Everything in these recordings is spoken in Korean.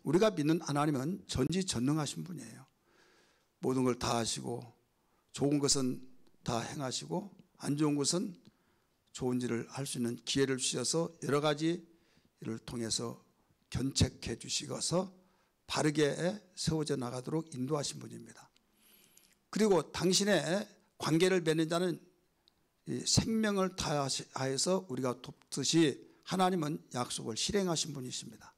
우리가 믿는 하나님은 전지전능하신 분이에요. 모든 걸 다 하시고 좋은 것은 다 행하시고 안 좋은 것은 좋은 일을 할 수 있는 기회를 주셔서 여러 가지 일을 통해서 견책해 주시고서 바르게 세워져 나가도록 인도하신 분입니다. 그리고 당신의 관계를 맺는 자는 생명을 다하여서 우리가 돕듯이 하나님은 약속을 실행하신 분이십니다.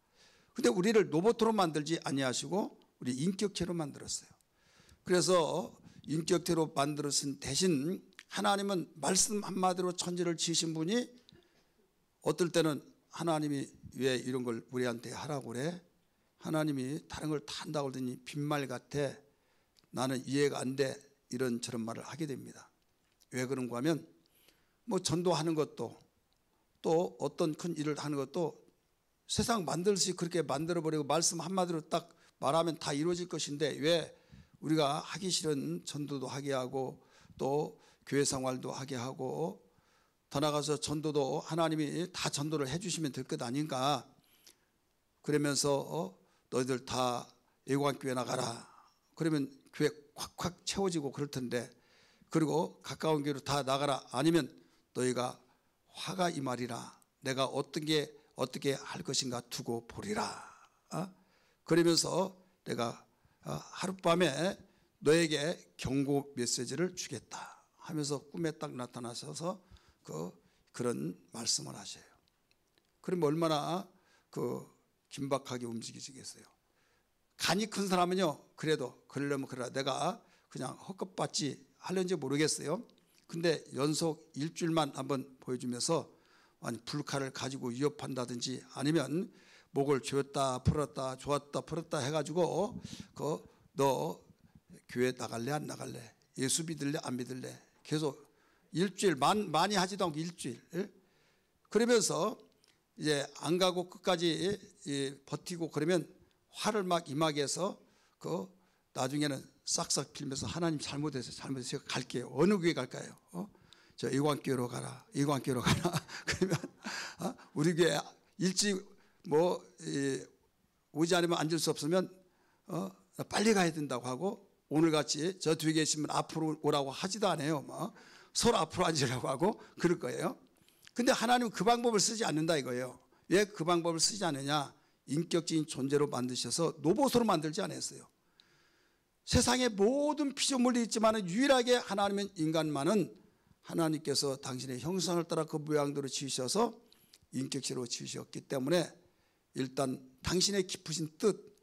그런데 우리를 로봇으로 만들지 아니하시고 우리 인격체로 만들었어요. 그래서 인격체로 만들었은 대신 하나님은 말씀 한마디로 천지를 지으신 분이 어떨 때는 하나님이 왜 이런 걸 우리한테 하라고 그래? 하나님이 다른 걸 다 한다고 그러더니 빈말 같아. 나는 이해가 안 돼. 이런 저런 말을 하게 됩니다. 왜 그런가 하면 뭐 전도하는 것도 또 어떤 큰 일을 하는 것도 세상 만들듯이 그렇게 만들어버리고 말씀 한마디로 딱 말하면 다 이루어질 것인데 왜 우리가 하기 싫은 전도도 하게 하고 또 교회 생활도 하게 하고 더 나아가서 전도도 하나님이 다 전도를 해 주시면 될 것 아닌가. 그러면서 너희들 다 예고한교회 나가라. 그러면 교회 콱콱 채워지고 그럴 텐데 그리고 가까운 교회로 다 나가라. 아니면 너희가 화가 이 말이라. 내가 어떻게 할 것인가 두고 보리라. 그러면서 내가 하룻밤에 너에게 경고 메시지를 주겠다 하면서 꿈에 딱 나타나셔서 그런 말씀을 하셔요. 그러면 얼마나 긴박하게 움직이시겠어요. 간이 큰 사람은요 그래도 그러려면 그래 내가 그냥 헛것받지 하려는지 모르겠어요. 근데 연속 일주일만 한번 보여주면서 불칼을 가지고 위협한다든지 아니면 목을 조였다 풀었다 조았다 풀었다 해가지고 너 교회 나갈래 안 나갈래 예수 믿을래 안 믿을래 계속 일주일 많이 하지도 않고 일주일 그러면서 이제 안 가고 끝까지 버티고 그러면 화를 막 임하게 해서 나중에는 싹싹 빌면서 하나님 잘못해서 갈게요. 어느 교회 갈까요? 저 이광교회로 가라. 이광교회로 가라. 그러면 우리 교회 일찍 오지 않으면 앉을 수 없으면 빨리 가야 된다고 하고 오늘같이 저 뒤에 계시면 앞으로 오라고 하지도 않아요. 서로 앞으로 앉으라고 하고 그럴 거예요. 근데 하나님은 그 방법을 쓰지 않는다 이거예요. 왜 그 방법을 쓰지 않느냐? 인격적인 존재로 만드셔서 로봇으로 만들지 않았어요. 세상에 모든 피조물이 있지만 유일하게 하나님은 인간만은 하나님께서 당신의 형상을 따라 그 모양대로 지으셔서 인격체로 지으셨기 때문에 일단 당신의 깊으신 뜻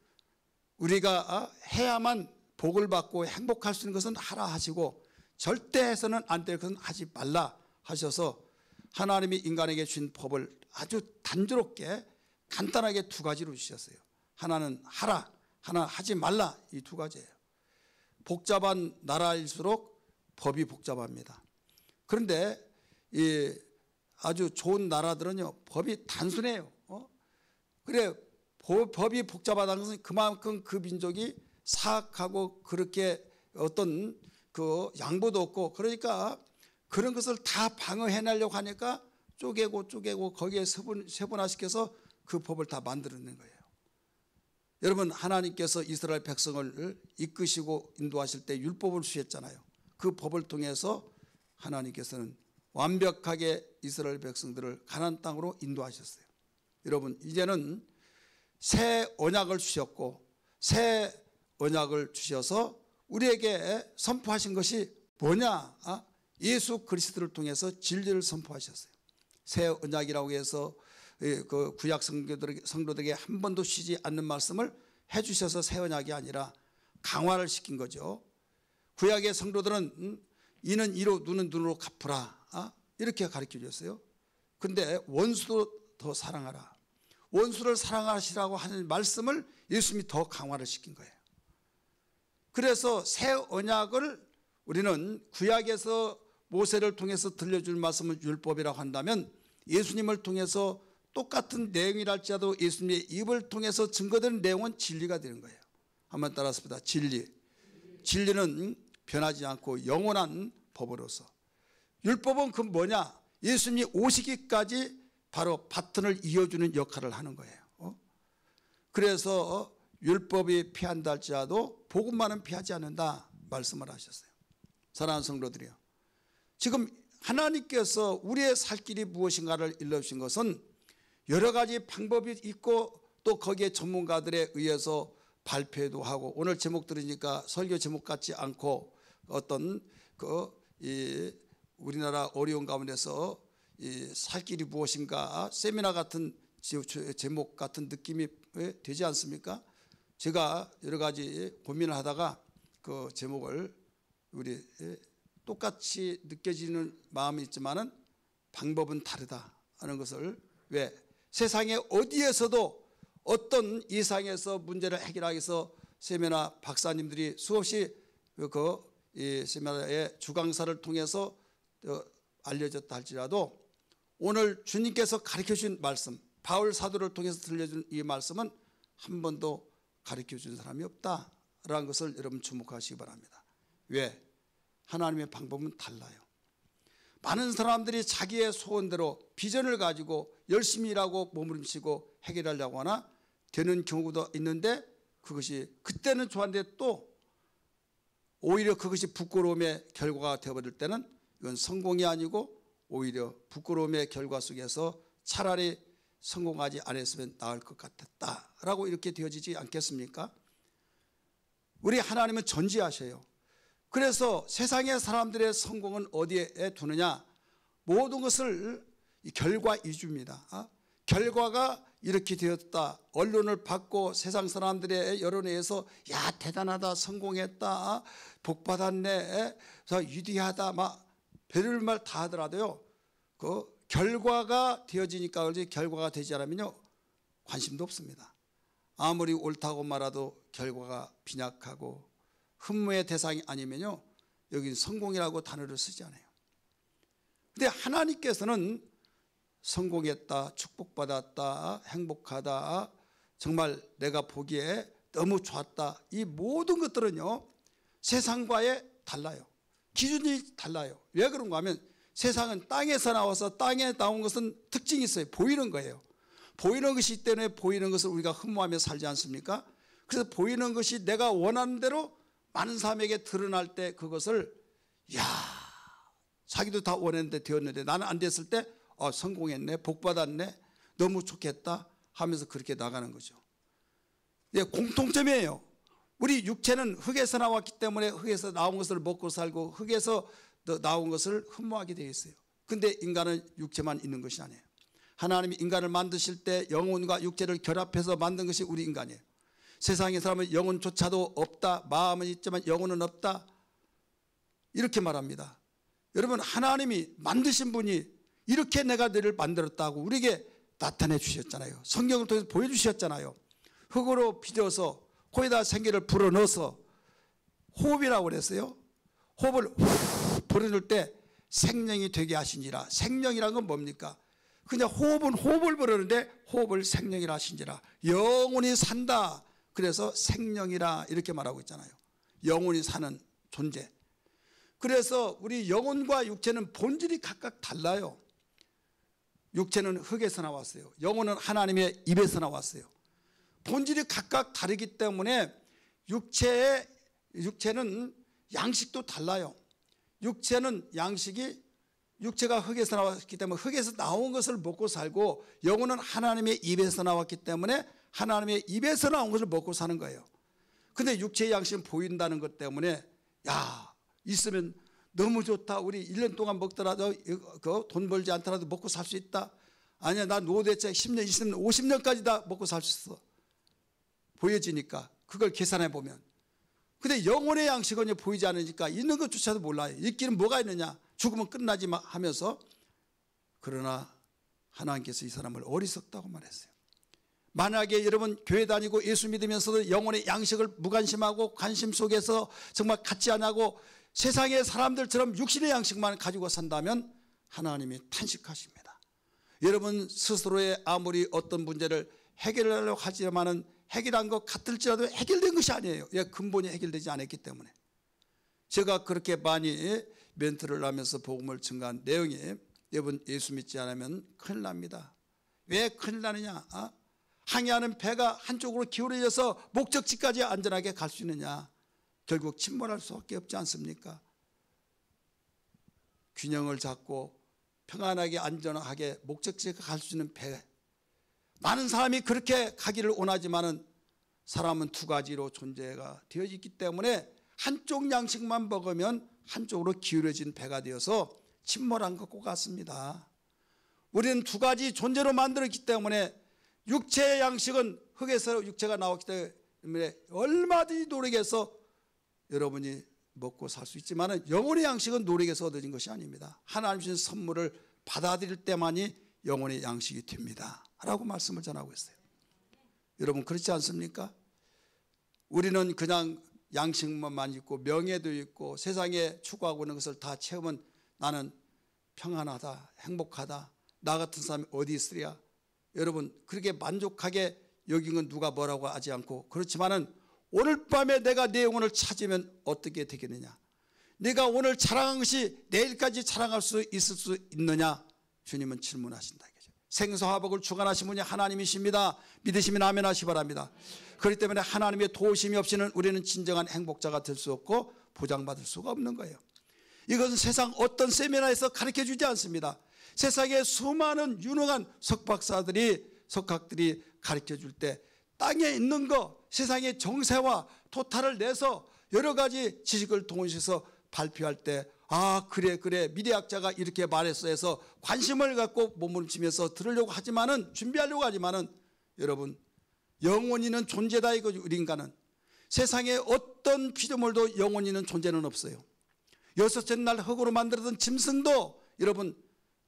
우리가 해야만 복을 받고 행복할 수 있는 것은 하라 하시고 절대 해서는 안 될 것은 하지 말라 하셔서 하나님이 인간에게 주신 법을 아주 단조롭게 간단하게 두 가지로 주셨어요. 하나는 하라, 하나 하지 말라 이 두 가지예요. 복잡한 나라일수록 법이 복잡합니다. 그런데 이 아주 좋은 나라들은요 법이 단순해요. 그래 법이 복잡하다는 것은 그만큼 그 민족이 사악하고 그렇게 어떤 양보도 없고 그러니까 그런 것을 다 방어해내려고 하니까 쪼개고 거기에 세분화시켜서 그 법을 다 만들어낸 거예요. 여러분 하나님께서 이스라엘 백성을 이끄시고 인도하실 때 율법을 주셨잖아요. 그 법을 통해서 하나님께서는 완벽하게 이스라엘 백성들을 가나안 땅으로 인도하셨어요. 여러분 이제는 새 언약을 주셨고 새 언약을 주셔서 우리에게 선포하신 것이 뭐냐? 예수 그리스도를 통해서 진리를 선포하셨어요. 새 언약이라고 해서 그 구약 성도들에게 한 번도 쉬지 않는 말씀을 해 주셔서 새 언약이 아니라 강화를 시킨 거죠. 구약의 성도들은 이는 이로 눈은 눈으로 갚으라 이렇게 가르쳐 주셨어요. 근데 원수도 더 사랑하라. 원수를 사랑하시라고 하는 말씀을 예수님이 더 강화를 시킨 거예요. 그래서 새 언약을 우리는 구약에서 모세를 통해서 들려줄 말씀을 율법이라고 한다면 예수님을 통해서 똑같은 내용이랄지라도 예수님의 입을 통해서 증거되는 내용은 진리가 되는 거예요. 한번 따라합시다. 진리. 진리는 변하지 않고 영원한 법으로서. 율법은 그 뭐냐? 예수님이 오시기까지 바로 바튼을 이어주는 역할을 하는 거예요. 그래서 율법이 피한다 할지라도 복음만은 피하지 않는다 말씀을 하셨어요. 사랑하는 성도들이요, 지금 하나님께서 우리의 살 길이 무엇인가를 일러주신 것은 여러 가지 방법이 있고 또 거기에 전문가들에 의해서 발표도 하고, 오늘 제목 들으니까 설교 제목 같지 않고 어떤 우리나라 어려운 가운데서 살 길이 무엇인가 세미나 같은 제목 같은 느낌이 되지 않습니까? 제가 여러 가지 고민을 하다가 그 제목을 우리 똑같이 느껴지는 마음이 있지만은 방법은 다르다 하는 것을, 왜 세상에 어디에서도 어떤 이상에서 문제를 해결하기 위해서 세미나 박사님들이 수없이 이 세미나의 주강사를 통해서 알려졌다 할지라도 오늘 주님께서 가르쳐 주신 말씀, 바울 사도를 통해서 들려준 이 말씀은 한 번도 가르쳐 준 사람이 없다라는 것을 여러분 주목하시기 바랍니다. 왜? 하나님의 방법은 달라요. 많은 사람들이 자기의 소원대로 비전을 가지고 열심히 일하고 몸부림치고 해결하려고 하나 되는 경우도 있는데, 그것이 그때는 좋았는데 또 오히려 그것이 부끄러움의 결과가 되어버릴 때는 이건 성공이 아니고 오히려 부끄러움의 결과 속에서 차라리 성공하지 않았으면 나을 것 같았다라고 이렇게 되어지지 않겠습니까? 우리 하나님은 전지하셔요. 그래서 세상의 사람들의 성공은 어디에 두느냐? 모든 것을 결과 위주입니다. 결과가 이렇게 되었다, 언론을 받고 세상 사람들의 여론에 의해서 야 대단하다, 성공했다, 복받았네, 위대하다, 막 별말 다 하더라도요, 그 결과가 되어지니까 그렇지 결과가 되지 않으면요 관심도 없습니다. 아무리 옳다고 말해도 결과가 빈약하고 흠모의 대상이 아니면요 여긴 성공이라고 단어를 쓰지 않아요. 근데 하나님께서는 성공했다, 축복받았다, 행복하다, 정말 내가 보기에 너무 좋았다, 이 모든 것들은요 세상과의 달라요. 기준이 달라요. 왜 그런가 하면 세상은 땅에서 나와서 땅에 나온 것은 특징이 있어요. 보이는 거예요. 보이는 것이 있기 때문에 보이는 것을 우리가 흠모하며 살지 않습니까? 그래서 보이는 것이 내가 원하는 대로 많은 사람에게 드러날 때 그것을 야 자기도 다 원했는데 되었는데 나는 안 됐을 때 성공했네, 복받았네, 너무 좋겠다 하면서 그렇게 나가는 거죠. 예, 공통점이에요. 우리 육체는 흙에서 나왔기 때문에 흙에서 나온 것을 먹고 살고 흙에서 나온 것을 흠모하게 되어 있어요. 근데 인간은 육체만 있는 것이 아니에요. 하나님이 인간을 만드실 때 영혼과 육체를 결합해서 만든 것이 우리 인간이에요. 세상의 사람은 영혼조차도 없다, 마음은 있지만 영혼은 없다, 이렇게 말합니다. 여러분, 하나님이 만드신 분이 이렇게 내가 너를 만들었다고 우리에게 나타내 주셨잖아요. 성경을 통해서 보여주셨잖아요. 흙으로 빚어서 거기다 생기를 불어넣어서 호흡이라고 그랬어요. 호흡을 후 불어넣을 때 생명이 되게 하시니라. 생명이란 건 뭡니까? 그냥 호흡은 호흡을 불어넣는데 호흡을 생명이라 하시니라. 영혼이 산다, 그래서 생명이라 이렇게 말하고 있잖아요. 영혼이 사는 존재. 그래서 우리 영혼과 육체는 본질이 각각 달라요. 육체는 흙에서 나왔어요. 영혼은 하나님의 입에서 나왔어요. 본질이 각각 다르기 때문에 육체는 양식도 달라요. 육체가 흙에서 나왔기 때문에 흙에서 나온 것을 먹고 살고, 영혼은 하나님의 입에서 나왔기 때문에 하나님의 입에서 나온 것을 먹고 사는 거예요. 근데 육체의 양식은 보인다는 것 때문에 야 있으면 너무 좋다, 우리 1년 동안 먹더라도 돈 벌지 않더라도 먹고 살 수 있다, 아니야 나 노대책 10년 20년 50년까지 다 먹고 살 수 있어, 보여지니까 그걸 계산해 보면. 근데 영혼의 양식은 보이지 않으니까 있는 것조차도 몰라요. 있기는 뭐가 있느냐, 죽으면 끝나지 하면서. 그러나 하나님께서 이 사람을 어리석다고 말했어요. 만약에 여러분 교회 다니고 예수 믿으면서도 영혼의 양식을 무관심하고 관심 속에서 정말 갖지 않고 세상의 사람들처럼 육신의 양식만 가지고 산다면 하나님이 탄식하십니다. 여러분 스스로의 아무리 어떤 문제를 해결하려고 하지만은 해결한 것 같을지라도 해결된 것이 아니에요. 근본이 해결되지 않았기 때문에. 제가 그렇게 많이 멘트를 하면서 복음을 증거한 내용이, 여러분 예수 믿지 않으면 큰일 납니다. 왜 큰일 나느냐? 항해하는 배가 한쪽으로 기울어져서 목적지까지 안전하게 갈 수 있느냐? 결국 침몰할 수밖에 없지 않습니까? 균형을 잡고 평안하게 안전하게 목적지에 갈 수 있는 배, 많은 사람이 그렇게 가기를 원하지만은 사람은 두 가지로 존재가 되어 있기 때문에 한쪽 양식만 먹으면 한쪽으로 기울어진 배가 되어서 침몰한 것과 같습니다. 우리는 두 가지 존재로 만들었기 때문에 육체의 양식은 흙에서 육체가 나왔기 때문에 얼마든지 노력해서 여러분이 먹고 살 수 있지만 영혼의 양식은 노력해서 얻어진 것이 아닙니다. 하나님 주신 선물을 받아들일 때만이 영혼의 양식이 됩니다 라고 말씀을 전하고 있어요. 여러분 그렇지 않습니까? 우리는 그냥 양식만 있고 명예도 있고 세상에 추구하고 있는 것을 다 채우면 나는 평안하다, 행복하다, 나 같은 사람이 어디 있으랴. 여러분 그렇게 만족하게 여긴 건 누가 뭐라고 하지 않고, 그렇지만은 오늘 밤에 내가 내 영혼을 찾으면 어떻게 되겠느냐? 내가 오늘 자랑한 것이 내일까지 자랑할 수 있을 수 있느냐? 주님은 질문하신다. 생사화복을 주관하신 분이 하나님이십니다. 믿으시면 아멘 하시기 바랍니다. 그렇기 때문에 하나님의 도우심이 없이는 우리는 진정한 행복자가 될 수 없고 보장받을 수가 없는 거예요. 이것은 세상 어떤 세미나에서 가르쳐주지 않습니다. 세상에 수많은 유능한 석학들이 가르쳐줄 때 땅에 있는 거, 세상의 정세와 토탈을 내서 여러 가지 지식을 동원해서 발표할 때 그래 미래학자가 이렇게 말했어 해서 관심을 갖고 몸부림치면서 들으려고 하지만은, 준비하려고 하지만은, 여러분 영원히 있는 존재다 이거죠. 우리 인간은 세상에 어떤 피조물도 영원히 있는 존재는 없어요. 여섯째 날 흙으로 만들었던 짐승도 여러분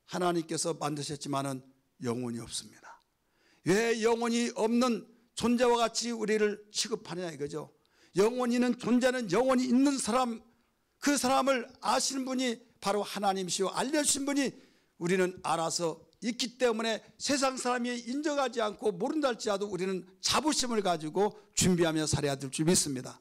하나님께서 만드셨지만은 영원히 없습니다. 왜 영원히 없는 존재와 같이 우리를 취급하느냐 이거죠. 영원히 있는 존재는 영원히 있는 사람, 그 사람을 아시는 분이 바로 하나님이시오. 알려주신 분이 우리는 알아서 있기 때문에 세상 사람이 인정하지 않고 모른다 할지라도 우리는 자부심을 가지고 준비하며 살아야 될 줄 믿습니다.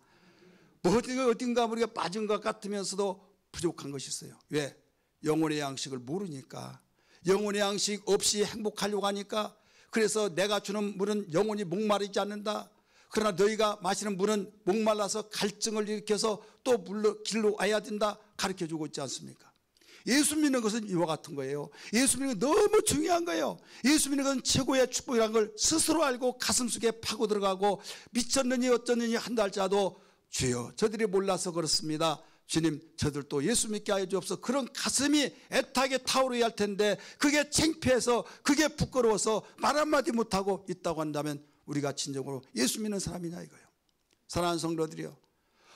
어딘가 우리가 빠진 것 같으면서도 부족한 것이 있어요. 왜? 영혼의 양식을 모르니까. 영혼의 양식 없이 행복하려고 하니까. 그래서 내가 주는 물은 영원히 목마르지 않는다. 그러나 너희가 마시는 물은 목말라서 갈증을 일으켜서 또 물로 길로 와야 된다 가르쳐주고 있지 않습니까? 예수 믿는 것은 이와 같은 거예요. 예수 믿는 건 너무 중요한 거예요. 예수 믿는 건 최고의 축복이라는 걸 스스로 알고 가슴속에 파고 들어가고 미쳤느니 어쩌느니 한다 할지라도 주여 저들이 몰라서 그렇습니다. 주님 저들도 예수 믿게 하여 주옵소서. 그런 가슴이 애타게 타오르야 할 텐데 그게 창피해서 그게 부끄러워서 말 한마디 못하고 있다고 한다면 우리가 진정으로 예수 믿는 사람이냐 이거예요. 사랑하는 성도들이요,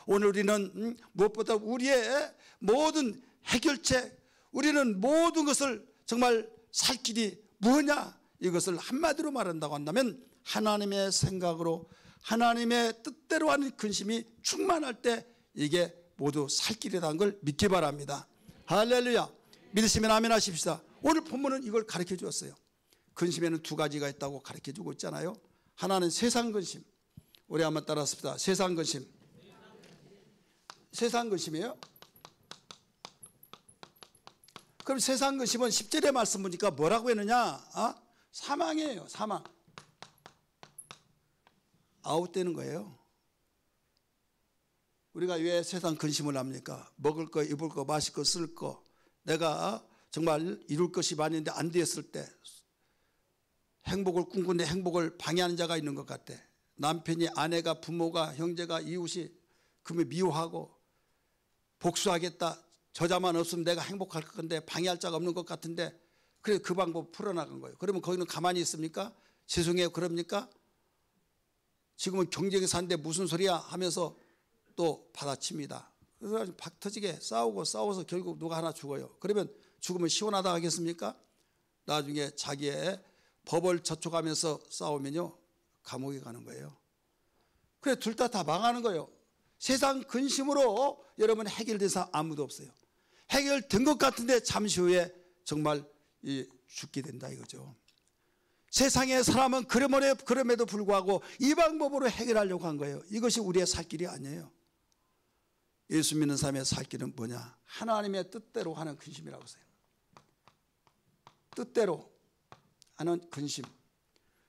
오늘 우리는 무엇보다 우리의 모든 해결책, 우리는 모든 것을 정말 살 길이 뭐냐, 이것을 한마디로 말한다고 한다면 하나님의 생각으로 하나님의 뜻대로 하는 근심이 충만할 때 이게 모두 살 길이라는 걸 믿기 바랍니다. 할렐루야. 믿으시면 아멘 하십시다. 오늘 본문은 이걸 가르쳐 주었어요. 근심에는 두 가지가 있다고 가르쳐 주고 있잖아요. 하나는 세상 근심. 우리 한번 따라합시다. 세상 근심. 세상 근심이에요. 그럼 세상 근심은 10절의 말씀 보니까 뭐라고 했느냐? 사망이에요. 사망. 아웃되는 거예요. 우리가 왜 세상 근심을 합니까? 먹을 거, 입을 거, 마실 거, 쓸 거. 내가 정말 이룰 것이 많은데 안 되었을 때 행복을 꿈꾸는데 행복을 방해하는 자가 있는 것 같아. 남편이, 아내가, 부모가, 형제가, 이웃이 그러면 미워하고 복수하겠다. 저자만 없으면 내가 행복할 건데 방해할 자가 없는 것 같은데, 그래서 그 방법 풀어나간 거예요. 그러면 거기는 가만히 있습니까? 죄송해요 그럽니까? 지금은 경쟁이 사는데 무슨 소리야 하면서 또 받아칩니다. 그래서 박 터지게 싸워서 결국 누가 하나 죽어요. 그러면 죽으면 시원하다 하겠습니까? 나중에 자기의 법을 저촉하면서 싸우면요 감옥에 가는 거예요. 그래 둘 다 망하는 거예요. 세상 근심으로 여러분 해결된 사람 아무도 없어요. 해결된 것 같은데 잠시 후에 정말 죽게 된다 이거죠. 세상의 사람은 그럼에도 불구하고 이 방법으로 해결하려고 한 거예요. 이것이 우리의 살 길이 아니에요. 예수 믿는 사람의 살 길은 뭐냐? 하나님의 뜻대로 하는 근심이라고 했어요. 뜻대로 하는 근심.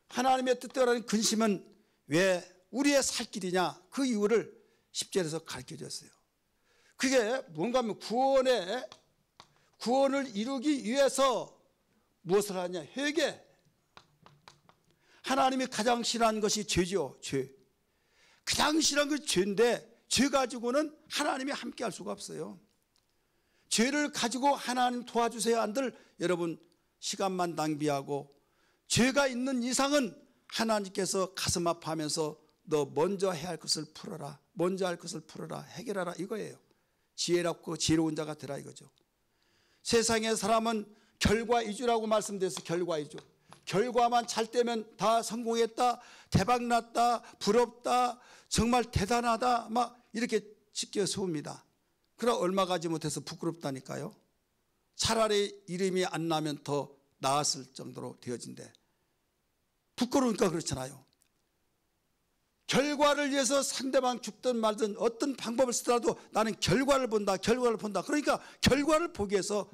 하나님의 뜻대로라는 근심은 왜 우리의 살 길이냐, 그 이유를 10절에서 가르쳐 줬어요. 그게 뭔가 하면 구원을 이루기 위해서 무엇을 하냐, 회개. 하나님이 가장 싫어하는 것이 죄죠. 죄. 가장 싫어하는 것이 죄인데, 죄 가지고는 하나님이 함께 할 수가 없어요. 죄를 가지고 하나님 도와주세요 한들 여러분 시간만 낭비하고, 죄가 있는 이상은 하나님께서 가슴 아파하면서 너 먼저 해야 할 것을 풀어라, 먼저 할 것을 풀어라, 해결하라 이거예요. 지혜롭고 지혜로운 자가 되라 이거죠. 세상의 사람은 결과 위주라고 말씀드렸어요. 결과 위주. 결과만 잘 되면 다 성공했다, 대박났다, 부럽다, 정말 대단하다 막 이렇게 지켜 세웁니다. 그러나 얼마 가지 못해서 부끄럽다니까요. 차라리 이름이 안 나면 더 나았을 정도로 되어진대. 부끄러우니까 그렇잖아요. 결과를 위해서 상대방 죽든 말든 어떤 방법을 쓰더라도 나는 결과를 본다, 결과를 본다. 그러니까 결과를 보기 위해서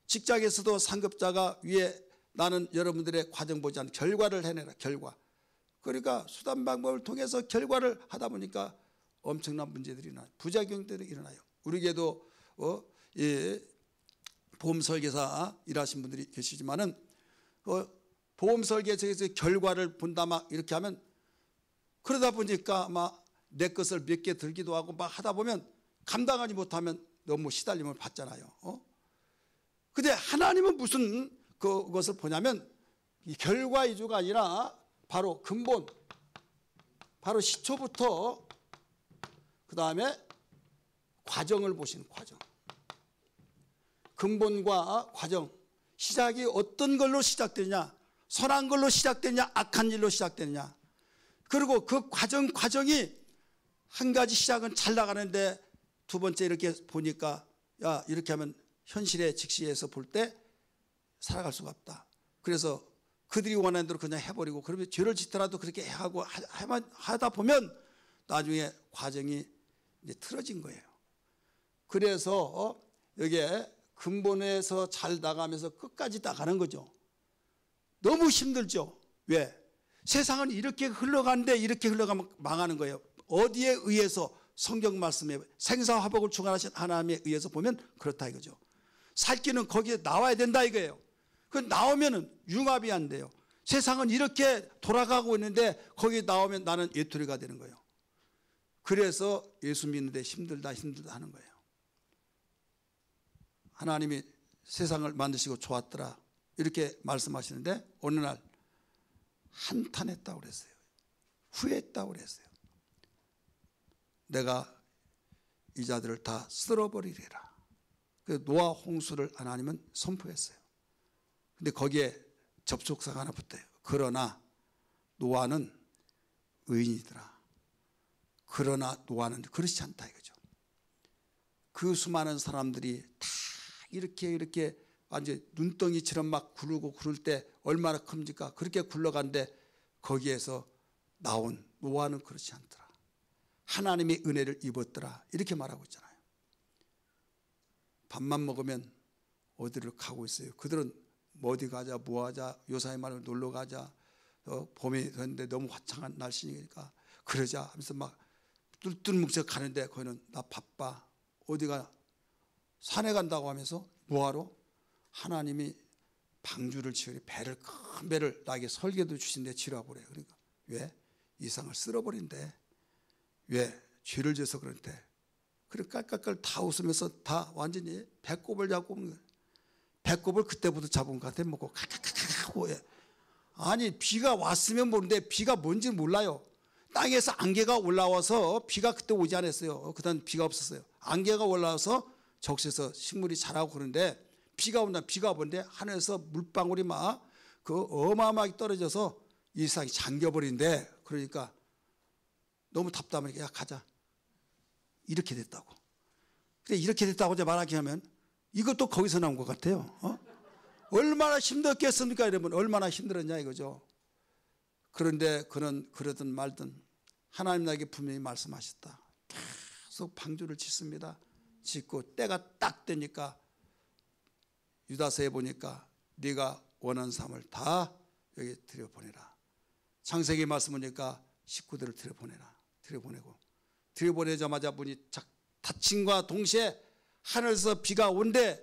직장에서도 상급자가 위에 나는 여러분들의 과정 보지 않는 결과를 해내라, 결과. 그러니까 수단 방법을 통해서 결과를 하다 보니까 엄청난 문제들이 일어나요. 부작용들이 일어나요. 우리에게도 보험 설계사 일하신 분들이 계시지만은 보험 설계에서 결과를 본다 막 이렇게 하면, 그러다 보니까 막 내 것을 몇 개 들기도 하고 막 하다 보면 감당하지 못하면 너무 시달림을 받잖아요. 근데 하나님은 무슨 그것을 보냐면 이 결과 위주가 아니라 바로 근본, 바로 시초부터 그 다음에 과정을 보시는 과정. 근본과 과정. 시작이 어떤 걸로 시작되느냐, 선한 걸로 시작되느냐, 악한 일로 시작되느냐. 그리고 그 과정이 한 가지 시작은 잘 나가는데 두 번째 이렇게 보니까 야 이렇게 하면 현실에 직시해서 볼 때 살아갈 수가 없다. 그래서 그들이 원하는 대로 그냥 해버리고, 그러면 죄를 짓더라도 그렇게 하고 하다 보면 나중에 과정이 이제 틀어진 거예요. 그래서 여기에 근본에서 잘 나가면서 끝까지 나가는 거죠. 너무 힘들죠. 왜? 세상은 이렇게 흘러가는데 이렇게 흘러가면 망하는 거예요. 어디에 의해서? 성경 말씀에 생사화복을 주관하신 하나님에 의해서 보면 그렇다 이거죠. 살 길은 거기에 나와야 된다 이거예요. 그 나오면은 융합이 안 돼요. 세상은 이렇게 돌아가고 있는데 거기에 나오면 나는 외톨이가 되는 거예요. 그래서 예수 믿는데 힘들다 하는 거예요. 하나님이 세상을 만드시고 좋았더라 이렇게 말씀하시는데 어느 날 한탄했다고 그랬어요. 후회했다고 그랬어요. 내가 이 자들을 다 쓸어버리리라. 그 노아 홍수를 하나님은 선포했어요. 근데 거기에 접속사가 하나 붙어요. 그러나 노아는 의인이더라. 그러나 노아는 그렇지 않다 이거죠. 그 수많은 사람들이 다 이렇게 완전 눈덩이처럼 막 구르고 구를 때 얼마나 큽니까? 그렇게 굴러간데 거기에서 나온 노아는 그렇지 않더라. 하나님의 은혜를 입었더라. 이렇게 말하고 있잖아요. 밥만 먹으면 어디를 가고 있어요. 그들은 뭐 어디 가자, 뭐 하자, 요사이 말로 놀러 가자. 봄이 됐는데 너무 화창한 날씨니까 그러자 하면서 막 뚫뚫뭉쳐 가는데 거기는 나 바빠. 어디가 산에 간다고 하면서 뭐하러? 하나님이 방주를 지으리 배를 큰 배를 나에게 설계도 주신데 지으라고 그래요. 그러니까 왜? 이상을 쓸어버린대. 왜? 죄를 져서 그런데. 그래 깔깔깔 다 웃으면서 다 완전히 배꼽을 잡고 배꼽을 그때부터 잡은 것 같아. 먹고 카카카카하고. 아니 비가 왔으면 모르는데 비가 뭔지 몰라요. 땅에서 안개가 올라와서 비가 그때 오지 않았어요. 그다음 비가 없었어요. 안개가 올라와서 적셔서 식물이 자라고 그러는데 비가 온다. 비가 오는데 하늘에서 물방울이 막 그 어마어마하게 떨어져서 일상이 잠겨버린대. 그러니까 너무 답답하니까 야 가자. 이렇게 됐다고. 근데 이렇게 됐다고 이제 말하기 하면 이것도 거기서 나온 것 같아요. 얼마나 힘들었겠습니까 여러분. 얼마나 힘들었냐 이거죠. 그런데 그는 그러든 말든 하나님 나에게 분명히 말씀하셨다. 계속 방주를 짓습니다. 짓고 때가 딱 되니까 유다서에 보니까 네가 원하는 삶을 다 여기 들여보내라. 창세기 말씀 보니까 식구들을 들여보내라. 들여보내자마자 문이 닫힘과 동시에 하늘에서 비가 온대.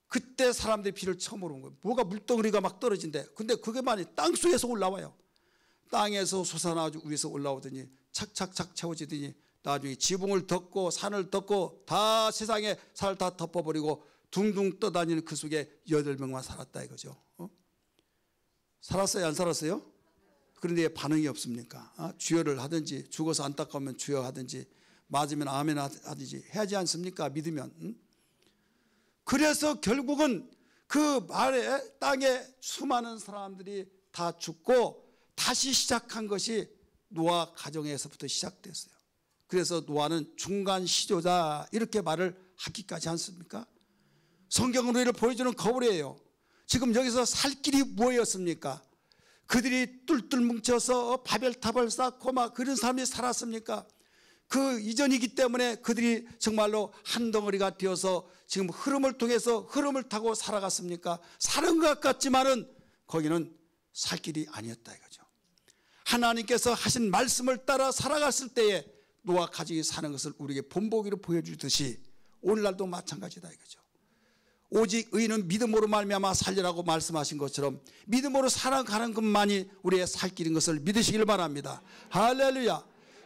그때 사람들이 비를 처음으로 온 거예요. 뭐가 물덩어리가 막 떨어진대. 근데 그게 많이 땅속에서 올라와요. 땅에서 솟아나가지고 위에서 올라오더니 착착착 채워지더니 나중에 지붕을 덮고 산을 덮고 다 세상에 산을 다 덮어버리고 둥둥 떠다니는 그 속에 8명만 살았다 이거죠. 살았어요? 안 살았어요? 그런데 반응이 없습니까? 주여를 하든지 죽어서 안타까우면 주여 하든지 맞으면 아멘 하든지 해야지 않습니까? 믿으면. 그래서 결국은 그 말에 땅에 수많은 사람들이 다 죽고 다시 시작한 것이 노아 가정에서부터 시작됐어요. 그래서 노아는 중간 시조자 이렇게 말을 하기까지 않습니까? 성경은 우리를 보여주는 거울이에요. 지금 여기서 살 길이 뭐였습니까? 그들이 뚫뚫 뭉쳐서 바벨탑을 쌓고 막 그런 사람이 살았습니까? 그 이전이기 때문에 그들이 정말로 한 덩어리가 되어서 지금 흐름을 통해서 흐름을 타고 살아갔습니까? 사는 것 같지만은 거기는 살 길이 아니었다 이거죠. 하나님께서 하신 말씀을 따라 살아갔을 때에 노아 가족이 사는 것을 우리에게 본보기로 보여주듯이 오늘날도 마찬가지다 이거죠. 오직 의인은 믿음으로 말미암아 살리라고 말씀하신 것처럼 믿음으로 살아가는 것만이 우리의 살 길인 것을 믿으시길 바랍니다. 할렐루야.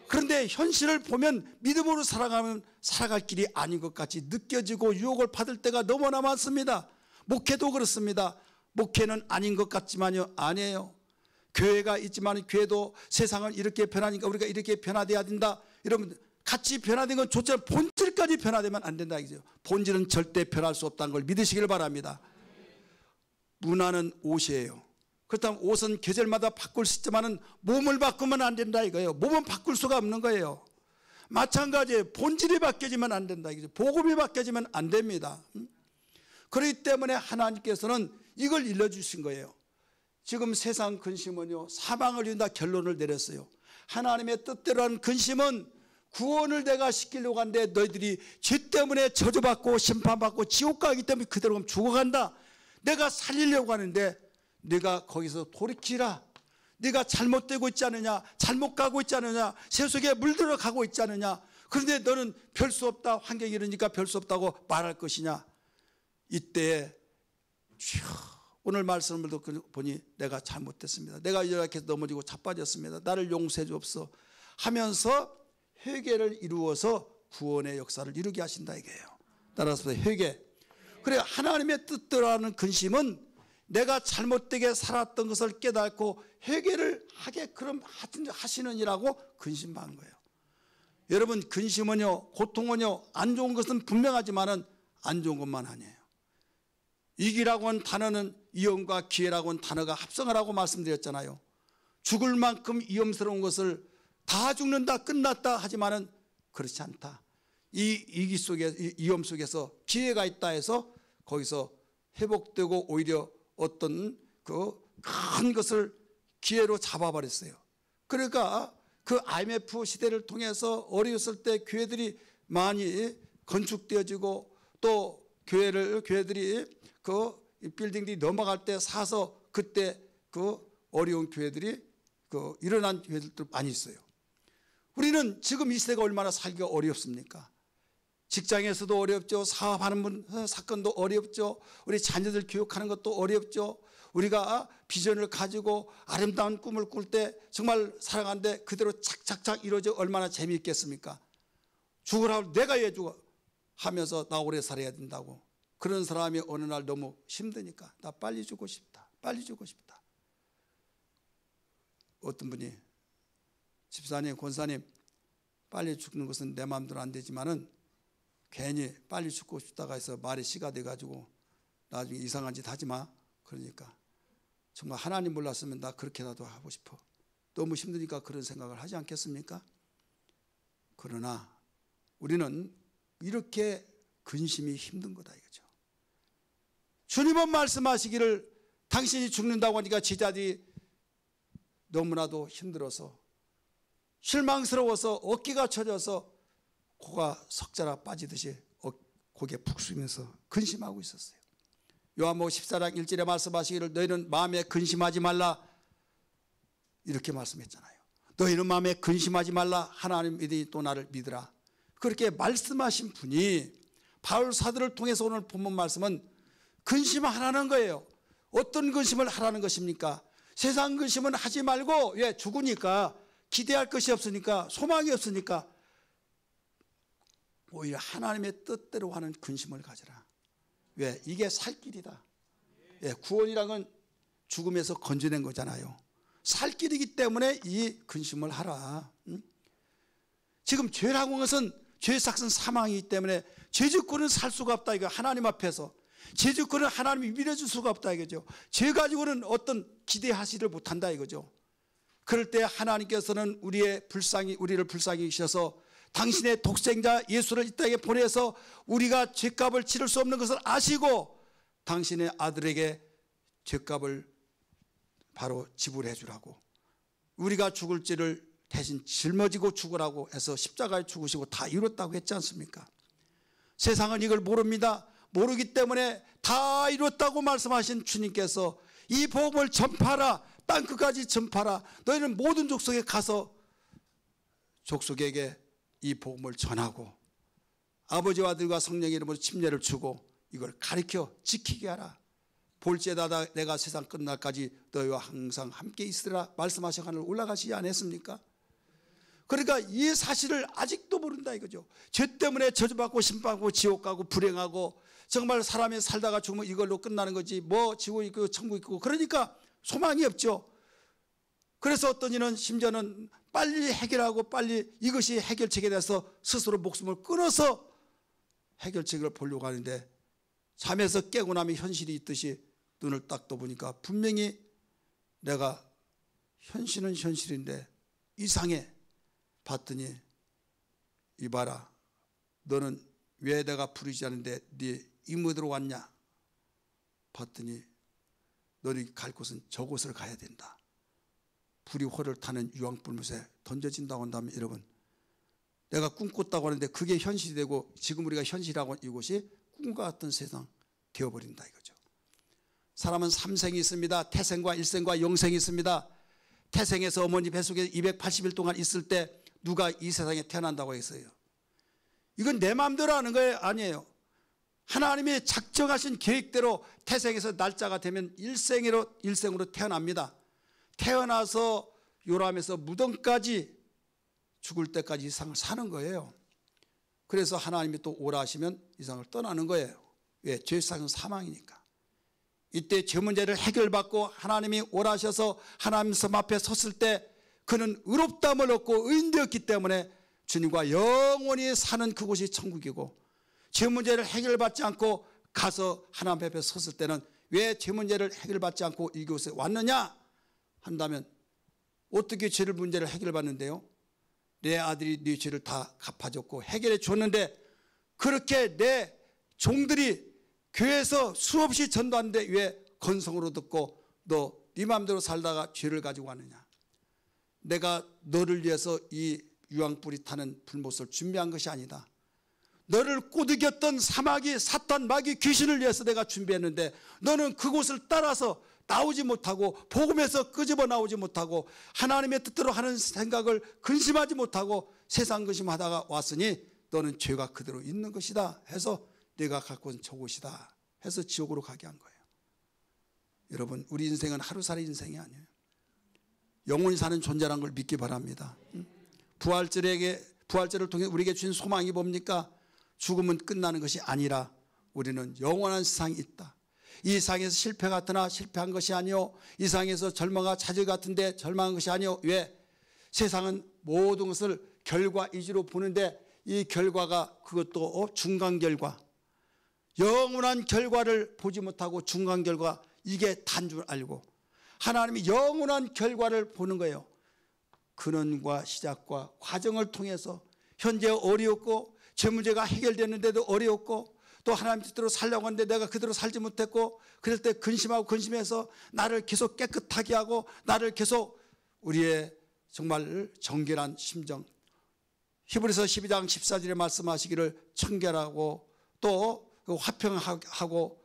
그런데 현실을 보면 믿음으로 살아가면 살아갈 길이 아닌 것 같이 느껴지고 유혹을 받을 때가 너무나 많습니다. 목회도 그렇습니다. 목회는 아닌 것 같지만요 아니에요. 교회가 있지만 교회도 세상은 이렇게 변하니까 우리가 이렇게 변화돼야 된다. 여러분 같이 변화된 건 좋지만 본질까지 변화되면 안 된다 이거죠. 본질은 절대 변할 수 없다는 걸 믿으시길 바랍니다. 문화는 옷이에요. 그렇다면 옷은 계절마다 바꿀 수 있지만 몸을 바꾸면 안 된다 이거예요. 몸은 바꿀 수가 없는 거예요. 마찬가지예요. 본질이 바뀌어지면 안 된다 이거죠. 복음이 바뀌어지면 안 됩니다. 그렇기 때문에 하나님께서는 이걸 일러주신 거예요. 지금 세상 근심은요 사망을 이룬다 결론을 내렸어요. 하나님의 뜻대로 하는 근심은 구원을 내가 시키려고 하는데 너희들이 죄 때문에 저주받고 심판받고 지옥 가기 때문에 그대로 죽어간다. 내가 살리려고 하는데 네가 거기서 돌이키라. 네가 잘못되고 있지 않느냐, 잘못 가고 있지 않느냐, 세속에 물들어 가고 있지 않느냐. 그런데 너는 별 수 없다, 환경이 이러니까 별 수 없다고 말할 것이냐. 이때 오늘 말씀을 듣고 보니 내가 잘못됐습니다. 내가 이렇게 넘어지고 자빠졌습니다. 나를 용서해 주옵소서 하면서 회개를 이루어서 구원의 역사를 이루게 하신다 이게요. 따라서 회개. 그래 하나님의 뜻대로 하는 근심은 내가 잘못되게 살았던 것을 깨닫고 회개를 하게끔 하시느니라고 근심한 거예요. 여러분 근심은요 고통은요 안 좋은 것은 분명하지만은 안 좋은 것만 아니에요. 위기라고 하는 단어는 위험과 기회라고 하는 단어가 합성하라고 말씀드렸잖아요. 죽을 만큼 위험스러운 것을 다 죽는다 끝났다 하지만은 그렇지 않다. 이 위기 속에 이 위험 속에서 기회가 있다 해서 거기서 회복되고 오히려 어떤 그 큰 것을 기회로 잡아버렸어요. 그러니까 그 IMF 시대를 통해서 어려웠을 때 교회들이 많이 건축되어지고 또 교회들이 그 빌딩들이 넘어갈 때 사서 그때 그 어려운 교회들이 그 일어난 교회들도 많이 있어요. 우리는 지금 이 시대가 얼마나 살기가 어렵습니까? 직장에서도 어렵죠. 사업하는 사건도 어렵죠. 우리 자녀들 교육하는 것도 어렵죠. 우리가 비전을 가지고 아름다운 꿈을 꿀 때 정말 살아가는데 그대로 착착착 이루어져 얼마나 재미있겠습니까? 죽으라고 내가 왜 죽어 하면서 나 오래 살아야 된다고. 그런 사람이 어느 날 너무 힘드니까 나 빨리 죽고 싶다. 빨리 죽고 싶다. 어떤 분이 집사님, 권사님 빨리 죽는 것은 내 마음대로 안 되지만은 괜히 빨리 죽고 싶다가 해서 말이 씨가 돼가지고 나중에 이상한 짓 하지 마. 그러니까 정말 하나님 몰랐으면 나 그렇게라도 하고 싶어. 너무 힘드니까 그런 생각을 하지 않겠습니까? 그러나 우리는 이렇게 근심이 힘든 거다 이거죠. 주님은 말씀하시기를 당신이 죽는다고 하니까 제자들이 너무나도 힘들어서 실망스러워서 어깨가 쳐져서 코가 석자라 빠지듯이 고개 푹 숙이면서 근심하고 있었어요. 요한복음 14장 1절에 말씀하시기를 너희는 마음에 근심하지 말라. 이렇게 말씀했잖아요. 너희는 마음에 근심하지 말라. 하나님 믿으니 또 나를 믿으라. 그렇게 말씀하신 분이 바울 사도를 통해서 오늘 본문 말씀은 근심하라는 거예요. 어떤 근심을 하라는 것입니까? 세상 근심은 하지 말고, 왜? 죽으니까, 기대할 것이 없으니까, 소망이 없으니까 오히려 하나님의 뜻대로 하는 근심을 가져라. 왜? 이게 살 길이다. 예, 구원이란 건 죽음에서 건져낸 거잖아요. 살 길이기 때문에 이 근심을 하라. 지금 죄라고 하는 것은 죄의 삭은 사망이기 때문에 죄 짓고는 살 수가 없다. 이거 하나님 앞에서 죄 짓고는 하나님이 밀어줄 수가 없다 이거죠. 죄 가지고는 어떤 기대하지를 못한다 이거죠. 그럴 때 하나님께서는 우리를 불쌍히 여기셔서 당신의 독생자 예수를 이 땅에 보내서 우리가 죄값을 치를 수 없는 것을 아시고 당신의 아들에게 죄값을 바로 지불해 주라고, 우리가 죽을 죄를 대신 짊어지고 죽으라고 해서 십자가에 죽으시고 다 이뤘다고 했지 않습니까? 세상은 이걸 모릅니다. 모르기 때문에 다 이뤘다고 말씀하신 주님께서 이 복음을 전파하라, 땅끝까지 전파하라. 너희는 모든 족속에 가서 족속에게 이 복음을 전하고 아버지와 아들과 성령의 이름으로 침례를 주고 이걸 가르쳐 지키게 하라. 볼지에다 내가 세상 끝날까지 너희와 항상 함께 있으리라 말씀하셔 하늘 올라가시지 않았습니까? 그러니까 이 사실을 아직도 모른다 이거죠. 죄 때문에 저주받고 심판받고 지옥 가고 불행하고 정말 사람이 살다가 죽으면 이걸로 끝나는 거지, 뭐 지옥 있고 천국 있고, 그러니까 소망이 없죠. 그래서 어떤 이는 심지어는 빨리 해결하고 빨리 이것이 해결책에 대해서 스스로 목숨을 끊어서 해결책을 보려고 하는데, 잠에서 깨고 나면 현실이 있듯이 눈을 딱 떠보니까 분명히 내가 현실은 현실인데 이상해. 봤더니 이봐라, 너는 왜 내가 부르지 않는데 네 임무대로 왔냐. 봤더니 너는 갈 곳은 저곳을 가야 된다. 불이 활을 타는 유황불못에 던져진다고 한다면, 여러분, 내가 꿈꿨다고 하는데 그게 현실이 되고 지금 우리가 현실이라고 이곳이 꿈과 같은 세상 되어버린다 이거죠. 사람은 3생이 있습니다. 태생과 일생과 영생이 있습니다. 태생에서 어머니 뱃속에 280일 동안 있을 때 누가 이 세상에 태어난다고 했어요? 이건 내 마음대로 하는 거예요? 아니에요. 하나님이 작정하신 계획대로 태생에서 날짜가 되면 일생으로 태어납니다. 태어나서 요람에서 무덤까지 죽을 때까지 이 세상을 사는 거예요. 그래서 하나님이 또 오라 하시면 이 세상을 떠나는 거예요. 왜? 죄사는 사망이니까. 이때 죄 문제를 해결받고 하나님이 오라 하셔서 하나님 성 앞에 섰을 때 그는 의롭다함을 얻고 의인되었기 때문에 주님과 영원히 사는 그곳이 천국이고, 죄 문제를 해결받지 않고 가서 하나님 앞에 섰을 때는 왜 죄 문제를 해결받지 않고 이곳에 왔느냐 한다면, 어떻게 죄를 문제를 해결받는데요? 내 아들이 네 죄를 다 갚아줬고 해결해 줬는데, 그렇게 내 종들이 교회에서 수없이 전도하는데 왜 건성으로 듣고 너 네 마음대로 살다가 죄를 가지고 왔느냐. 내가 너를 위해서 이 유황불이 타는 불못을 준비한 것이 아니다. 너를 꼬드겼던 사마귀, 사탄, 마귀, 귀신을 위해서 내가 준비했는데 너는 그곳을 따라서 나오지 못하고 복음에서 끄집어 나오지 못하고 하나님의 뜻대로 하는 생각을 근심하지 못하고 세상 근심하다가 왔으니 너는 죄가 그대로 있는 것이다 해서 내가 갖고 온 저곳이다 해서 지옥으로 가게 한 거예요. 여러분, 우리 인생은 하루살이 인생이 아니에요. 영원히 사는 존재라는 걸 믿기 바랍니다. 부활절을 통해 우리에게 주신 소망이 뭡니까? 죽음은 끝나는 것이 아니라 우리는 영원한 세상이 있다. 이 세상에서 실패 같으나 실패한 것이 아니요, 이 세상에서 절망과 좌절 같은데 절망한 것이 아니요. 왜? 세상은 모든 것을 결과 위주로 보는데 이 결과가 그것도 중간 결과, 영원한 결과를 보지 못하고 중간 결과, 이게 단 줄 알고 하나님이 영원한 결과를 보는 거예요. 근원과 시작과 과정을 통해서 현재 어려웠고 죄 문제가 해결됐는데도 어려웠고 또 하나님 뜻대로 살려고 하는데 내가 그대로 살지 못했고, 그럴 때 근심하고 근심해서 나를 계속 깨끗하게 하고 나를 계속 우리의 정말 정결한 심정, 히브리서 12장 14절에 말씀하시기를 청결하고 또 화평하고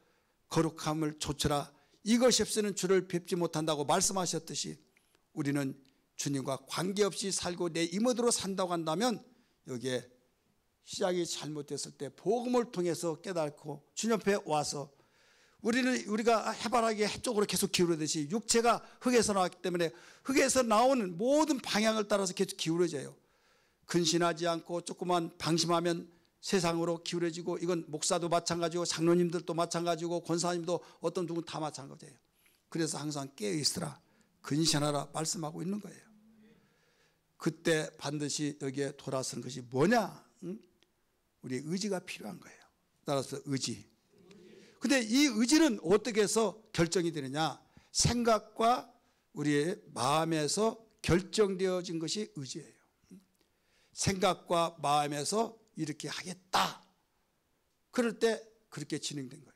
거룩함을 좇으라, 이것이 없이는 주를 뵙지 못한다고 말씀하셨듯이 우리는 주님과 관계없이 살고 내 이모대로 산다고 한다면 여기에 시작이 잘못됐을 때 복음을 통해서 깨닫고 주님 앞에 와서 우리가 해바라기 해쪽으로 계속 기울어듯이 육체가 흙에서 나왔기 때문에 흙에서 나오는 모든 방향을 따라서 계속 기울어져요. 근신하지 않고 조금만 방심하면 세상으로 기울어지고, 이건 목사도 마찬가지고 장로님들도 마찬가지고 권사님도 어떤 누군 다 마찬가지예요. 그래서 항상 깨어있으라, 근신하라 말씀하고 있는 거예요. 그때 반드시 여기에 돌아서는 것이 뭐냐? 우리의 의지가 필요한 거예요. 따라서 의지. 근데 이 의지는 어떻게 해서 결정이 되느냐? 생각과 우리의 마음에서 결정되어진 것이 의지예요. 생각과 마음에서 이렇게 하겠다, 그럴 때 그렇게 진행된 거예요.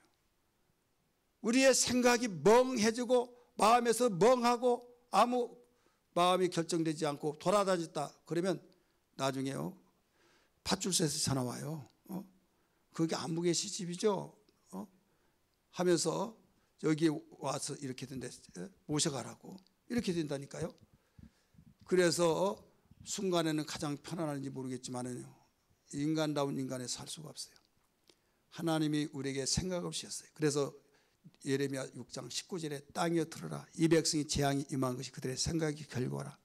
우리의 생각이 멍해지고 마음에서 멍하고 아무 마음이 결정되지 않고 돌아다녔다 그러면 나중에요 파출소에서 전화 와요. 그게 안무개 시집이죠? 하면서 여기 와서 이렇게 된다, 모셔가라고 이렇게 된다니까요. 그래서 순간에는 가장 편안한지 모르겠지만은요, 인간다운 인간에 살 수가 없어요. 하나님이 우리에게 생각을 주셨어요. 그래서 예레미야 6장 19절에 땅이여 들으라, 이 백성이 재앙이 임한 것이 그들의 생각이 결과라.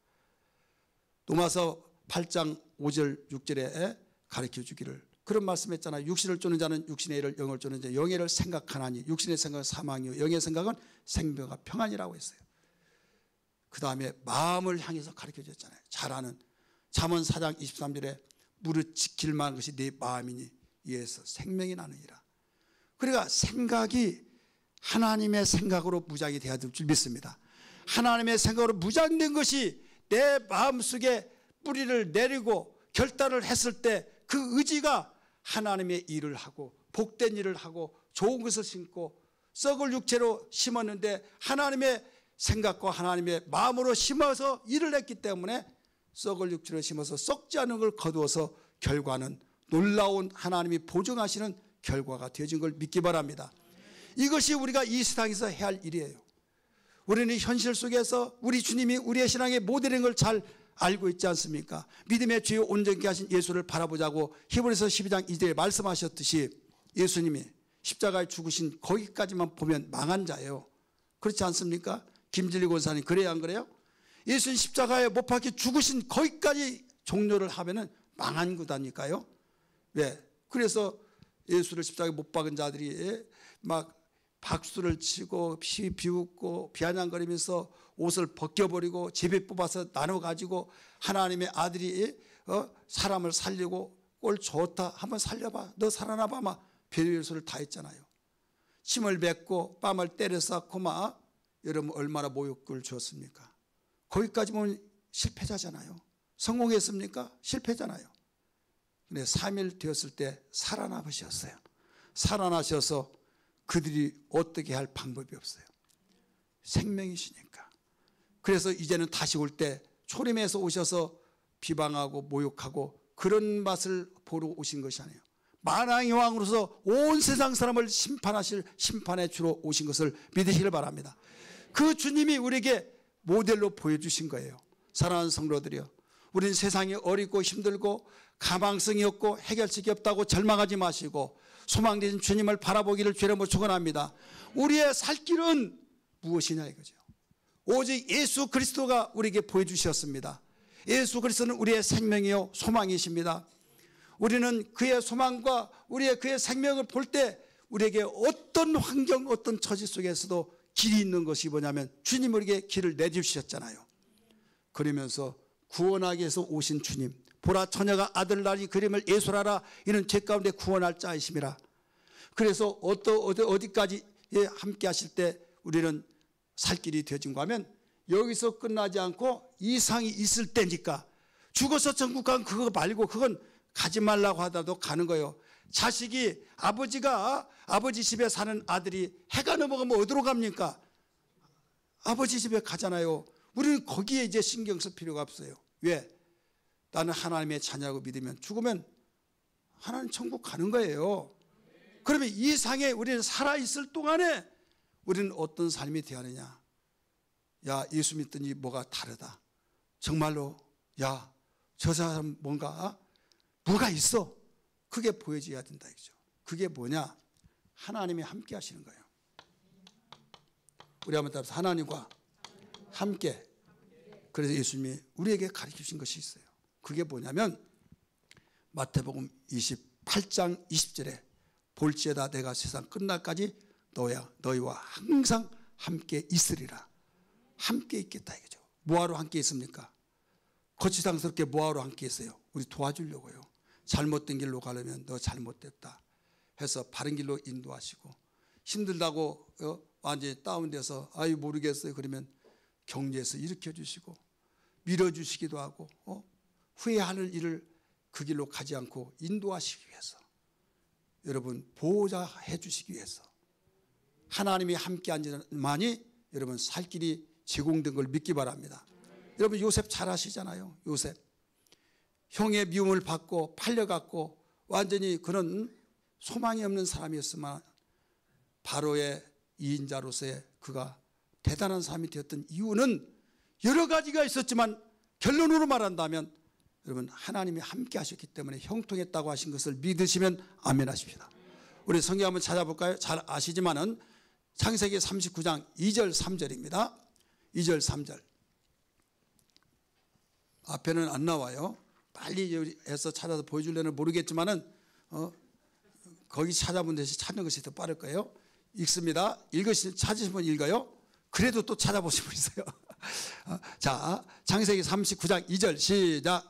로마서 8장 5절 6절에 가르쳐 주기를 그런 말씀했잖아요. 육신을 쫓는 자는 육신의 일을, 영을 쫓는 자는 영의 일을 생각하나니 육신의 생각은 사망이요 영의 생각은 생명과 평안이라고 했어요. 그 다음에 마음을 향해서 가르쳐 줬잖아요. 잘 아는 잠언 4장 23절에 무릇 지킬 만한 것이 네 마음이니 이에서 생명이 나느니라. 그러니까 생각이 하나님의 생각으로 무장이 되어야 될 줄 믿습니다. 하나님의 생각으로 무장된 것이 내 마음속에 뿌리를 내리고 결단을 했을 때 그 의지가 하나님의 일을 하고 복된 일을 하고 좋은 것을 심고 썩을 육체로 심었는데 하나님의 생각과 하나님의 마음으로 심어서 일을 했기 때문에 썩을 육체로 심어서 썩지 않은 걸 거두어서 결과는 놀라운 하나님이 보증하시는 결과가 되어진 걸 믿기 바랍니다. 이것이 우리가 이 세상에서 해야 할 일이에요. 우리는 현실 속에서 우리 주님이 우리의 신앙의 모델인 걸 잘 알고 있지 않습니까? 믿음의 주요 온전케 하신 예수를 바라보자고 히브리서 12장 2절에 말씀하셨듯이 예수님이 십자가에 죽으신 거기까지만 보면 망한 자예요. 그렇지 않습니까? 김진리 권사님 그래요, 안 그래요? 예수님 십자가에 못 박혀 죽으신 거기까지 종료를 하면은 망한 거다니까요. 왜? 그래서 예수를 십자가에 못 박은 자들이 막 박수를 치고 피 비웃고 비아냥거리면서 옷을 벗겨버리고 제비 뽑아서 나눠가지고 하나님의 아들이 사람을 살리고 꼴 좋다, 한번 살려봐, 너 살아나봐, 막 별의소를 다 했잖아요. 침을 뱉고 뺨을 때려 쌓고 막, 여러분 얼마나 모욕을 주었습니까? 거기까지 보면 실패자잖아요. 성공했습니까? 실패잖아요. 근데 3일 되었을 때 살아나셨어요. 살아나셔서 그들이 어떻게 할 방법이 없어요. 생명이시니까. 그래서 이제는 다시 올 때 초림에서 오셔서 비방하고 모욕하고 그런 맛을 보러 오신 것이 아니에요. 만왕의 왕으로서 온 세상 사람을 심판하실 심판의 주로 오신 것을 믿으시길 바랍니다. 그 주님이 우리에게 모델로 보여주신 거예요. 사랑하는 성도들이요, 우리는 세상이 어렵고 힘들고 가망성이 없고 해결책이 없다고 절망하지 마시고 소망되신 주님을 바라보기를 주의 이름으로 축원합니다. 우리의 살 길은 무엇이냐 이거죠. 오직 예수 그리스도가 우리에게 보여주셨습니다. 예수 그리스도는 우리의 생명이요 소망이십니다. 우리는 그의 소망과 그의 생명을 볼 때 우리에게 어떤 환경, 어떤 처지 속에서도 길이 있는 것이 뭐냐면 주님 우리에게 길을 내주셨잖아요. 그러면서 구원하기 위해서 오신 주님, 보라 처녀가 아들 낳으니 그림을 예술하라, 이는 죄 가운데 구원할 자이심이라. 그래서 어디까지 함께 하실 때 우리는 살 길이 되어진가 하면 여기서 끝나지 않고 이상이 있을 때니까, 죽어서 천국 가면 그거 말고 그건 가지 말라고 하더라도 가는 거예요. 자식이 아버지 집에 사는 아들이 해가 넘어가면 어디로 갑니까? 아버지 집에 가잖아요. 우리는 거기에 이제 신경 쓸 필요가 없어요. 왜? 나는 하나님의 자녀라고 믿으면 죽으면 하나님 천국 가는 거예요. 그러면 이 상에 우리는 살아있을 동안에 우리는 어떤 삶이 되어야 하느냐? 야, 예수 믿더니 뭐가 다르다. 정말로 야, 저 사람 뭐가 있어. 그게 보여져야 된다 이거죠. 그게 뭐냐? 하나님이 함께 하시는 거예요. 우리 한번 따라서 하나님과 함께. 그래서 예수님이 우리에게 가르치신 것이 있어요. 그게 뭐냐면 마태복음 28장 20절에 볼지어다 내가 세상 끝날까지 너희와 항상 함께 있으리라. 함께 있겠다 이거죠. 뭐하러 함께 있습니까? 거치장스럽게 뭐하러 함께 있어요? 우리 도와주려고요. 잘못된 길로 가려면 너 잘못됐다 해서 바른 길로 인도하시고, 힘들다고 완전히 다운돼서 아유 모르겠어요 그러면 격려해서 일으켜주시고 밀어주시기도 하고 후회하는 일을 그 길로 가지 않고 인도하시기 위해서, 여러분 보호자해 주시기 위해서 하나님이 함께 앉으만이 여러분 살 길이 제공된 걸 믿기 바랍니다. 여러분 요셉 잘 아시잖아요. 요셉 형의 미움을 받고 팔려갔고 완전히 그런 소망이 없는 사람이었지만 바로의 이인자로서의 그가 대단한 사람이 되었던 이유는 여러 가지가 있었지만 결론으로 말한다면 여러분 하나님이 함께 하셨기 때문에 형통했다고 하신 것을 믿으시면 아멘 하십시다. 우리 성경 한번 찾아볼까요? 잘 아시지만은 창세기 39장 2절 3절입니다. 2절 3절 앞에는 안 나와요. 빨리 해서 찾아서 보여주려는 모르겠지만은 거기 찾아본 데서 찾는 것이 더 빠를 거예요. 읽습니다. 찾으신 분 읽어요. 그래도 또 찾아보신 분 있어요. 자, 창세기 39장 2절 시작.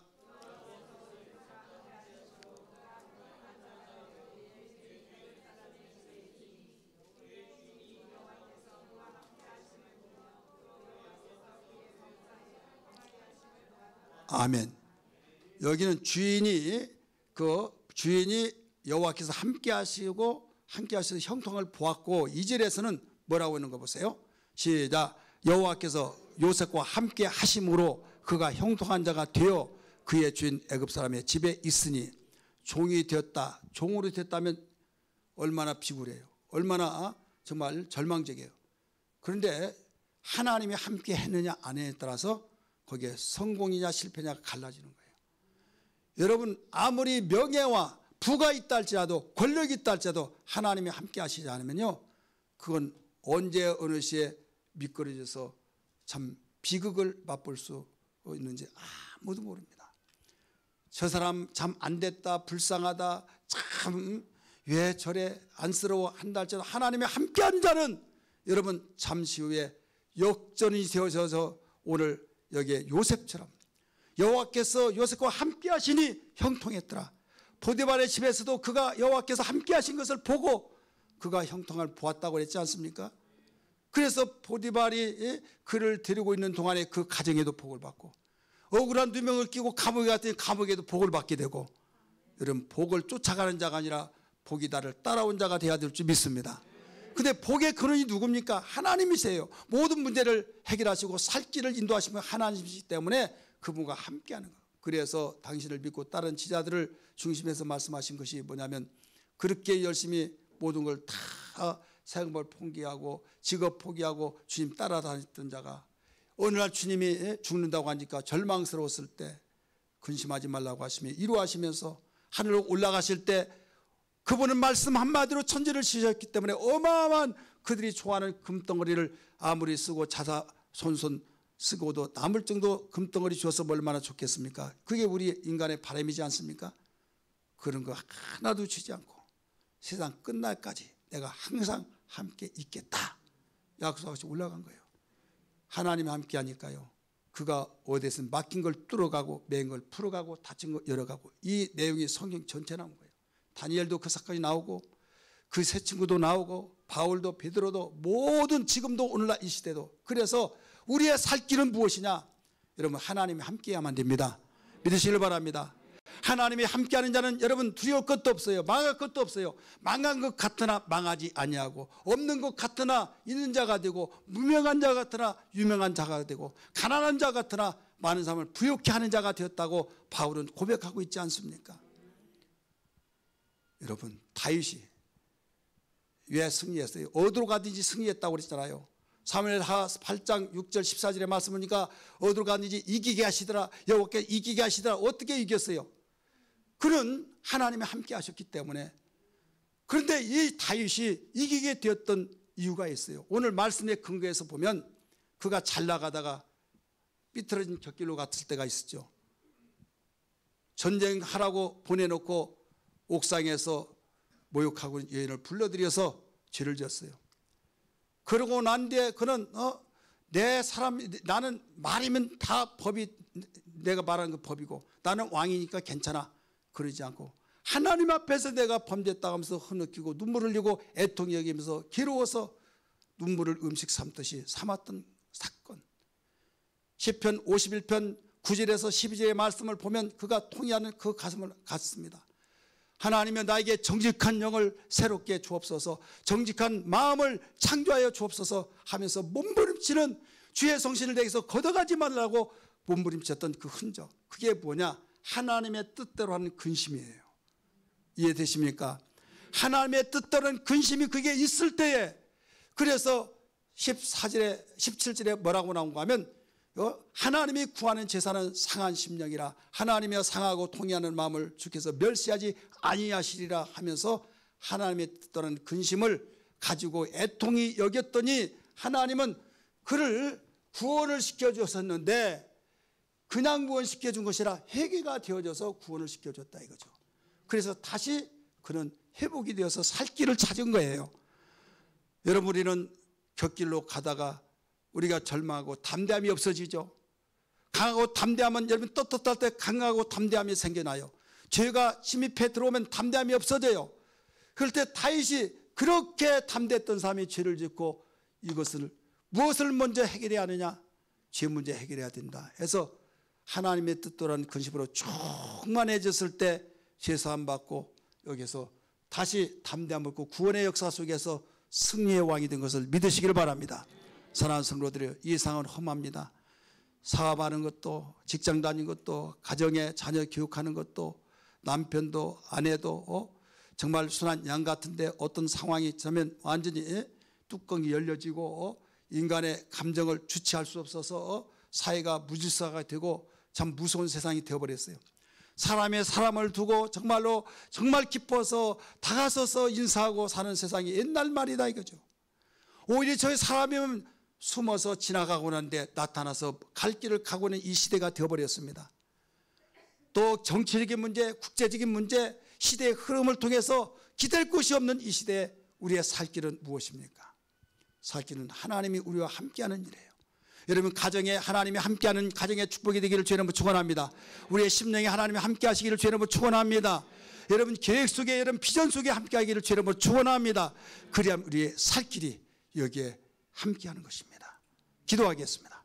아멘. 여기는 주인이 여호와께서 함께 하시고 함께 하셔서 형통을 보았고, 2절에서는 뭐라고 하는 거 보세요. 시작. 여호와께서 요셉과 함께 하심으로 그가 형통한 자가 되어 그의 주인 애굽 사람의 집에 있으니 종이 되었다. 종으로 됐다면 얼마나 비굴해요. 얼마나 정말 절망적이에요. 그런데 하나님이 함께 했느냐 안 했느냐에 따라서 거기에 성공이냐 실패냐가 갈라지는 거예요. 여러분 아무리 명예와 부가 있다 할지라도 권력이 있다 할지라도 하나님이 함께 하시지 않으면요 그건 언제 어느 시에 미끄러져서 참 비극을 맛볼 수 있는지 아무도 모릅니다. 저 사람 참 안 됐다, 불쌍하다, 참 왜 저래 안쓰러워 한다 할지라도 하나님이 함께한 자는 여러분 잠시 후에 역전이 되어져서 오늘 여기에 요셉처럼 여호와께서 요셉과 함께 하시니 형통했더라. 보디발의 집에서도 그가 여호와께서 함께 하신 것을 보고 그가 형통을 보았다고 그랬지 않습니까? 그래서 보디발이 그를 데리고 있는 동안에 그 가정에도 복을 받고, 억울한 누명을 끼고 감옥에 갔더니 감옥에도 복을 받게 되고, 여러분 복을 쫓아가는 자가 아니라 복이다를 따라온 자가 되어야 될 줄 믿습니다. 근데 복의 근원이 누굽니까? 하나님이세요. 모든 문제를 해결하시고 살 길을 인도하시면 하나님이시기 때문에 그분과 함께하는 거예요. 그래서 당신을 믿고 다른 지자들을 중심에서 말씀하신 것이 뭐냐면, 그렇게 열심히 모든 걸 다 생업을 포기하고 직업 포기하고 주님 따라다녔던 자가 어느 날 주님이 죽는다고 하니까 절망스러웠을 때 근심하지 말라고 하시며 이루하시면서 하늘로 올라가실 때 그분은 말씀 한마디로 천지를 지으셨기 때문에 어마어마한 그들이 좋아하는 금덩어리를 아무리 쓰고 자사손손 쓰고도 남을 정도 금덩어리 주어서 얼마나 좋겠습니까? 그게 우리 인간의 바람이지 않습니까? 그런 거 하나도 주지 않고 세상 끝날까지 내가 항상 함께 있겠다 약속하시 올라간 거예요. 하나님이 함께 하니까요 그가 어디에서 막힌 걸 뚫어가고 매인 걸 풀어가고 다친 걸 열어가고, 이 내용이 성경 전체 나온 거예요. 다니엘도 그 사건이 나오고 그 세 친구도 나오고 바울도 베드로도 모든 지금도 오늘날 이 시대도. 그래서 우리의 살 길은 무엇이냐? 여러분 하나님이 함께해야만 됩니다. 믿으시길 바랍니다. 하나님이 함께하는 자는 여러분 두려울 것도 없어요. 망할 것도 없어요. 망한 것 같으나 망하지 아니하고, 없는 것 같으나 있는 자가 되고, 무명한 자 같으나 유명한 자가 되고, 가난한 자 같으나 많은 사람을 부욕케 하는 자가 되었다고 바울은 고백하고 있지 않습니까? 여러분 다윗이 왜 승리했어요? 어디로 가든지 승리했다고 그랬잖아요. 사무엘하 8장 6절 14절의 말씀 보니까 어디로 갔는지 이기게 하시더라. 여호와께 이기게 하시더라. 어떻게 이겼어요? 그는 하나님이 함께 하셨기 때문에. 그런데 이 다윗이 이기게 되었던 이유가 있어요. 오늘 말씀의 근거에서 보면 그가 잘 나가다가 삐뚤어진 곁길로 갔을 때가 있었죠. 전쟁하라고 보내놓고 옥상에서 모욕하고 여인을 불러들여서 죄를 지었어요. 그러고 난 뒤에 그는 내 사람, 나는 말이면 다 법이, 내가 말하는 거 법이고 나는 왕이니까 괜찮아, 그러지 않고 하나님 앞에서 내가 범죄했다고 하면서 흐느끼고 눈물을 흘리고 애통히 여기면서 괴로워서 눈물을 음식 삼듯이 삼았던 사건. 시편 51편 9절에서 12절의 말씀을 보면 그가 통회하는 그 가슴을 갖습니다. 하나님이 나에게 정직한 영을 새롭게 주옵소서, 정직한 마음을 창조하여 주옵소서 하면서 몸부림치는 주의 성신을 내게서 걷어가지 말라고 몸부림쳤던 그 흔적, 그게 뭐냐? 하나님의 뜻대로 하는 근심이에요. 이해되십니까? 하나님의 뜻대로 하는 근심이 그게 있을 때에, 그래서 14절에 17절에 뭐라고 나온가 하면 하나님이 구하는 제사는 상한 심령이라, 하나님이여 상하고 통회하는 마음을 주께서 멸시하지 아니하시리라 하면서 하나님의 뜻대로는 근심을 가지고 애통히 여겼더니 하나님은 그를 구원을 시켜주셨는데 그냥 구원시켜준 것이 아니라 회개가 되어져서 구원을 시켜줬다 이거죠. 그래서 다시 그는 회복이 되어서 살 길을 찾은 거예요. 여러분, 우리는 곁길로 가다가 우리가 절망하고 담대함이 없어지죠. 강하고 담대함은 여러분 떳떳할 때 강하고 담대함이 생겨나요. 죄가 침입해 들어오면 담대함이 없어져요. 그럴 때 다윗이 그렇게 담대했던 사람이 죄를 짓고 이것을 무엇을 먼저 해결해야 하느냐? 죄 문제 해결해야 된다 해서 하나님의 뜻대로는 근심으로 충만해졌을 때 죄사함 받고 여기서 다시 담대함을 얻고 구원의 역사 속에서 승리의 왕이 된 것을 믿으시기를 바랍니다. 사랑하는 성도들이, 이 세상은 험합니다. 사업하는 것도, 직장 다니는 것도, 가정에 자녀 교육하는 것도, 남편도 아내도 정말 순한 양 같은데 어떤 상황이 있으면 완전히 뚜껑이 열려지고 인간의 감정을 주체할 수 없어서 사회가 무질서가 되고 참 무서운 세상이 되어버렸어요. 사람의 사람을 두고 정말로 정말 기뻐서 다가서서 인사하고 사는 세상이 옛날 말이다 이거죠. 오히려 저희 사람이면 숨어서 지나가고 난데 나타나서 갈 길을 가고 있는 이 시대가 되어버렸습니다. 또 정치적인 문제, 국제적인 문제, 시대의 흐름을 통해서 기댈 곳이 없는 이 시대에 우리의 살 길은 무엇입니까? 살 길은 하나님이 우리와 함께하는 일이에요. 여러분, 가정에 하나님이 함께하는 가정의 축복이 되기를 주의 이름으로 축원합니다. 우리의 심령에 하나님이 함께하시기를 주의 이름으로 축원합니다. 여러분, 계획 속에, 여러분 비전 속에 함께하기를 주의 이름으로 축원합니다. 그래야 우리의 살 길이 여기에 함께하는 것입니다. 기도하겠습니다.